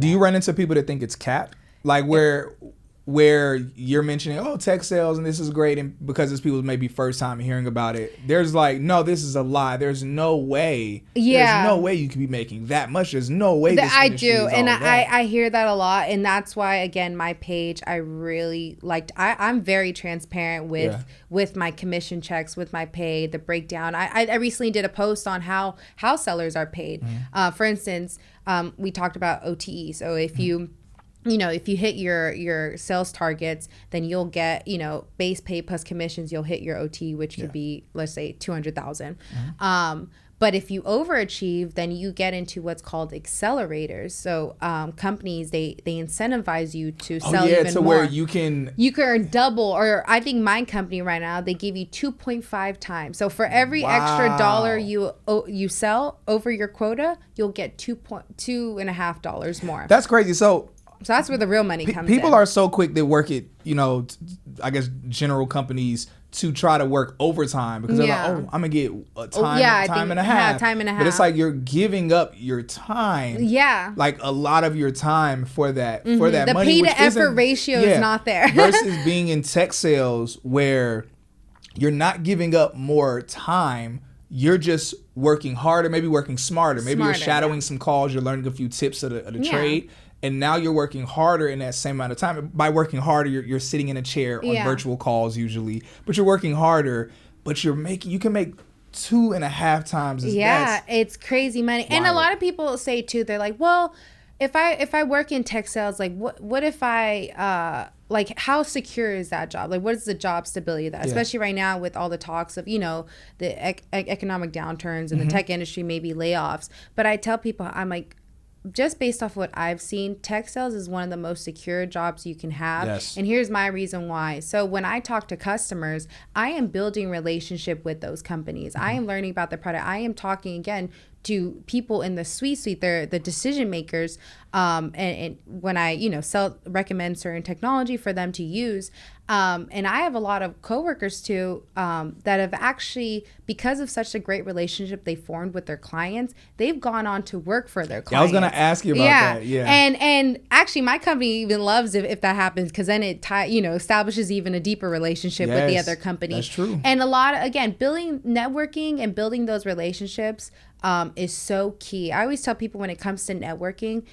Do you run into people that think it's capped? Like where you're mentioning, oh, tech sales and this is great, and because it's people's maybe first time hearing about it, there's like, no, this is a lie. There's no way. Yeah. There's no way you could be making that much. There's no way this I industry do. is And all that. I hear that a lot. And that's why, again, my page, I really liked, I'm very transparent with my commission checks, with my pay, the breakdown. I recently did a post on how sellers are paid. For instance, we talked about OTE. So if if you hit your sales targets, then you'll get, base pay plus commissions, you'll hit your OT, which could be, let's say, 200,000. But if you overachieve, then you get into what's called accelerators. So companies, they incentivize you to sell even to more. Where you can earn double, or I think my company right now, they give you 2.5 times. So for every extra dollar you sell over your quota, you'll get $2.5 more. That's crazy. So that's where the real money comes in. People are so quick to work at, I guess, general companies to try to work overtime because they're like, oh, I'm going to get a time and a half. But it's like you're giving up your time. Yeah. Like a lot of your time for that money. The pay to effort ratio is not there. Versus being in tech sales where you're not giving up more time. You're just working harder, maybe working smarter. Maybe you're shadowing some calls. You're learning a few tips of the trade. And now you're working harder in that same amount of time. By working harder, you're sitting in a chair on virtual calls usually, but you're working harder. But you can make 2.5 times as it's crazy money. Wild. And a lot of people say too, they're like, well, if I work in tech sales, like what if I like, how secure is that job? Like, what is the job stability of that? Especially right now with all the talks of, the economic downturns in the tech industry, maybe layoffs. But I tell people, I'm like, just based off what I've seen, tech sales is one of the most secure jobs you can have. Yes. And here's my reason why. So when I talk to customers, I am building relationship with those companies. I am learning about the product. I am talking, again, to people in the C-suite, they're the decision makers, and when I recommend certain technology for them to use, and I have a lot of coworkers too that have actually, because of such a great relationship they formed with their clients, they've gone on to work for their clients. I was gonna ask you about that. Yeah, and actually my company even loves if that happens, because then it establishes even a deeper relationship with the other company. That's true. And a lot of, again, building networking and building those relationships is so key. I always tell people when it comes to networking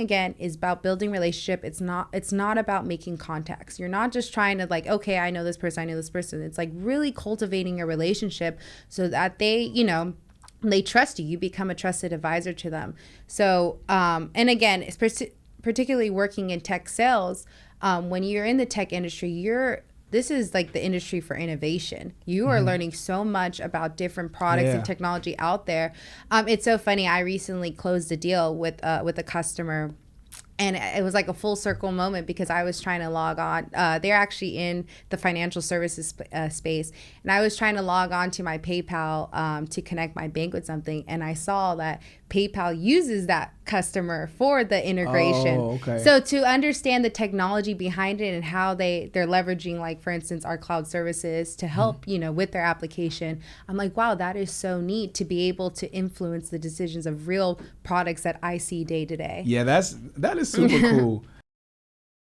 again is about building relationship. It's not about making contacts. You're not just trying to like, okay, I know this person. It's like really cultivating a relationship so that they trust you. You become a trusted advisor to them. So, and again, it's particularly working in tech sales, when you're in the tech industry, this is like the industry for innovation. You are learning so much about different products and technology out there. It's so funny. I recently closed a deal with a customer, and it was like a full circle moment because I was trying to log on. They're actually in the financial services space. And I was trying to log on to my PayPal to connect my bank with something. And I saw that PayPal uses that customer for the integration. Oh, okay. So to understand the technology behind it and how they're leveraging, like, for instance, our cloud services to help, with their application, I'm like, wow, that is so neat to be able to influence the decisions of real products that I see day to day. Yeah, that is super cool.